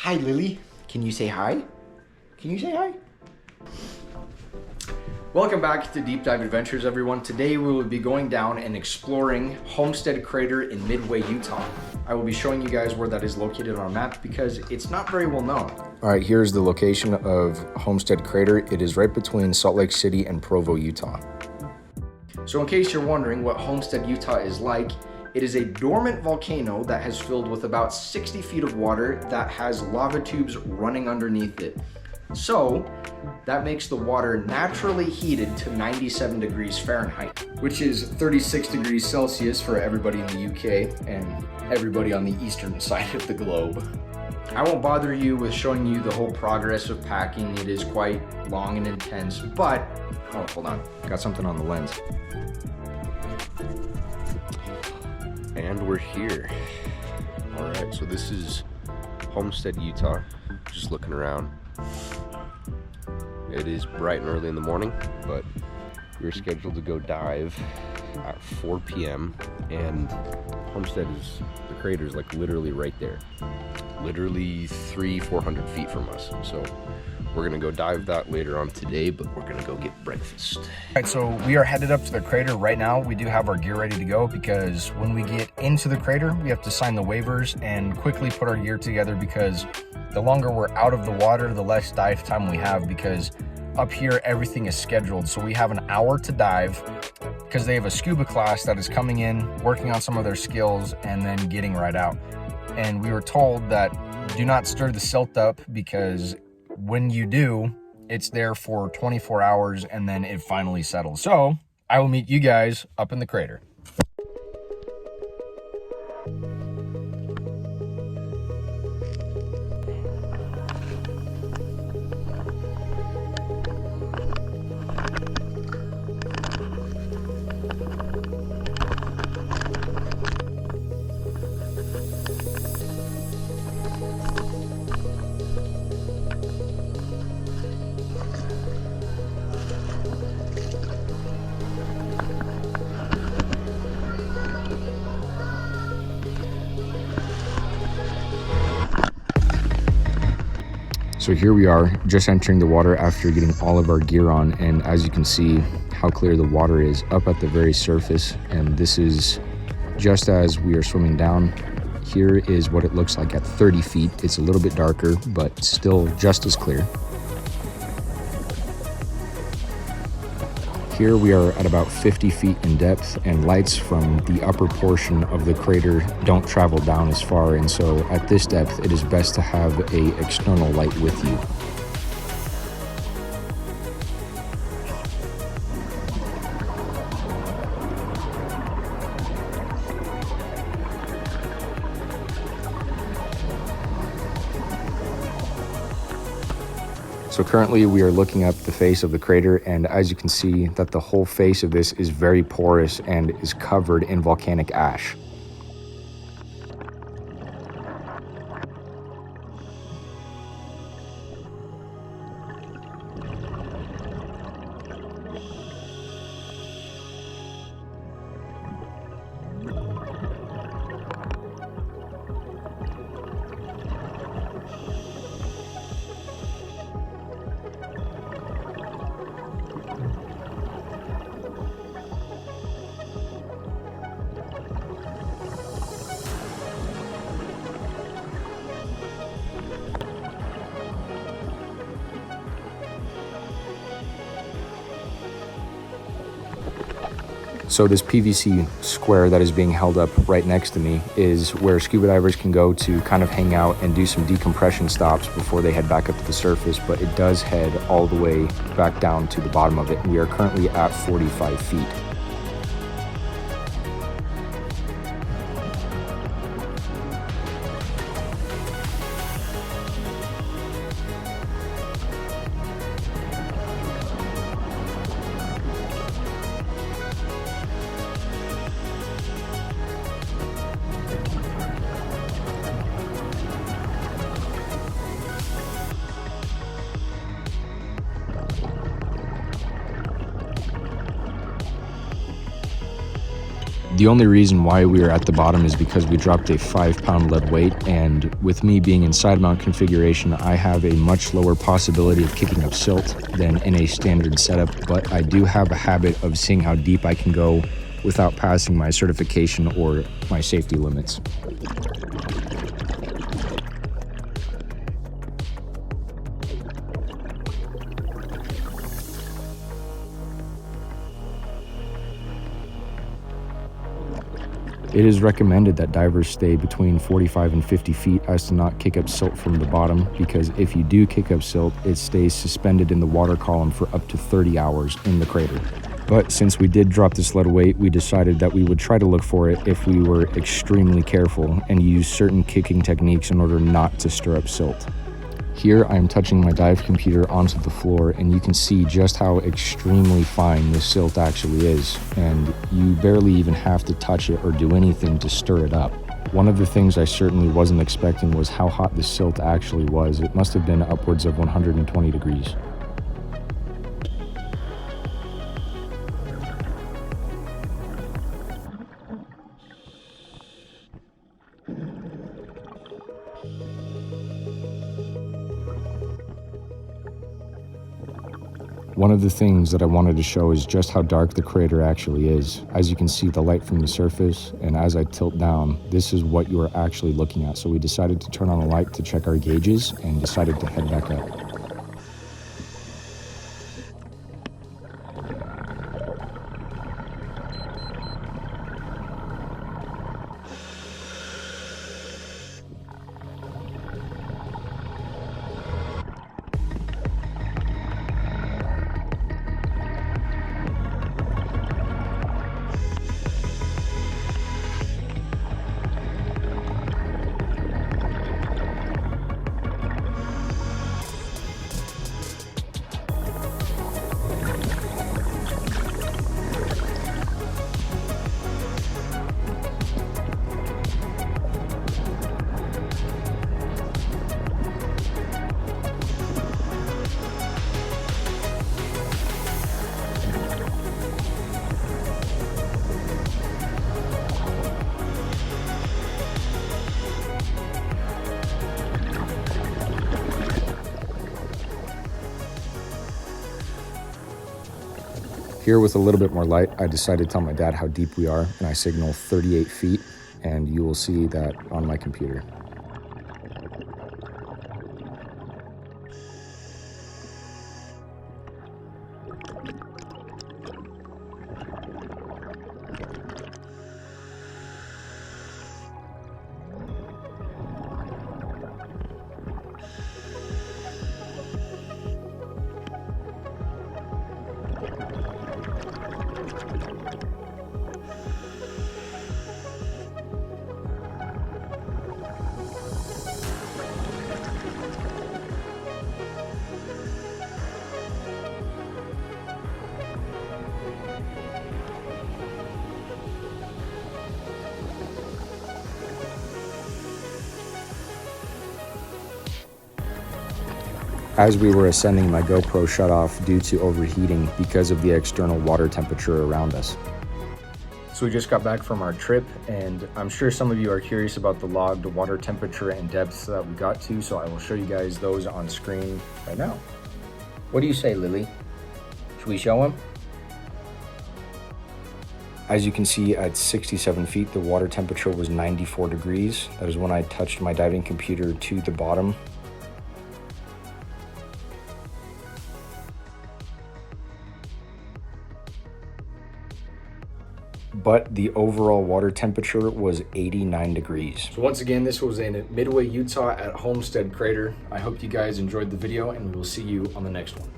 Hi, Lily. Can you say hi? Can you say hi? Welcome back to Deep Dive Adventures, everyone. Today we will be going down and exploring Homestead Crater in Midway, Utah. I will be showing you guys where that is located on a map because it's not very well known. All right, here's the location of Homestead Crater. It is right between Salt Lake City and Provo, Utah. So in case you're wondering what Homestead, Utah is like, it is a dormant volcano that has filled with about 60 feet of water that has lava tubes running underneath it. So that makes the water naturally heated to 97 degrees Fahrenheit, which is 36 degrees Celsius for everybody in the UK and everybody on the eastern side of the globe. I won't bother you with showing you the whole progress of packing. It is quite long and intense, but, oh, hold on, got something on the lens. And we're here. All right, so this is Homestead, Utah. Just looking around. It is bright and early in the morning, but we're scheduled to go dive at 4 p.m. and Homestead is, the crater is like literally right there. Literally 400 feet from us. So we're gonna go dive that later on today, but we're gonna go get breakfast. All right, so we are headed up to the crater right now. We do have our gear ready to go because when we get into the crater, we have to sign the waivers and quickly put our gear together because the longer we're out of the water, the less dive time we have because up here, everything is scheduled. So we have an hour to dive because they have a scuba class that is coming in, working on some of their skills and then getting right out. And we were told that do not stir the silt up because when you do, it's there for 24 hours and then it finally settles. So I will meet you guys up in the crater. So here we are, just entering the water after getting all of our gear on, and as you can see how clear the water is up at the very surface, and this is just as we are swimming down. Here is what it looks like at 30 feet. It's a little bit darker, but still just as clear. Here we are at about 50 feet in depth, and lights from the upper portion of the crater don't travel down as far, and so at this depth it is best to have an external light with you. So currently we are looking up the face of the crater, and as you can see that the whole face of this is very porous and is covered in volcanic ash. So this PVC square that is being held up right next to me is where scuba divers can go to kind of hang out and do some decompression stops before they head back up to the surface, but it does head all the way back down to the bottom of it. We are currently at 45 feet. The only reason why we are at the bottom is because we dropped a 5-pound lead weight, and with me being in side mount configuration, I have a much lower possibility of kicking up silt than in a standard setup, but I do have a habit of seeing how deep I can go without passing my certification or my safety limits. It is recommended that divers stay between 45 and 50 feet as to not kick up silt from the bottom, because if you do kick up silt, it stays suspended in the water column for up to 30 hours in the crater. But since we did drop this lead weight, we decided that we would try to look for it if we were extremely careful and use certain kicking techniques in order not to stir up silt. Here I am touching my dive computer onto the floor, and you can see just how extremely fine this silt actually is, and you barely even have to touch it or do anything to stir it up. One of the things I certainly wasn't expecting was how hot the silt actually was. It must have been upwards of 120 degrees. One of the things that I wanted to show is just how dark the crater actually is. As you can see, the light from the surface, and as I tilt down, this is what you are actually looking at. So we decided to turn on a light to check our gauges and decided to head back up. Here with a little bit more light, I decided to tell my dad how deep we are, and I signal 38 feet, and you will see that on my computer. As we were ascending, my GoPro shut off due to overheating because of the external water temperature around us. So we just got back from our trip, and I'm sure some of you are curious about the logged water temperature and depths that we got to, so I will show you guys those on screen right now. What do you say, Lily? Should we show them? As you can see, at 67 feet, the water temperature was 94 degrees. That is when I touched my diving computer to the bottom. But the overall water temperature was 89 degrees. So once again, this was in Midway, Utah at Homestead Crater. I hope you guys enjoyed the video, and we will see you on the next one.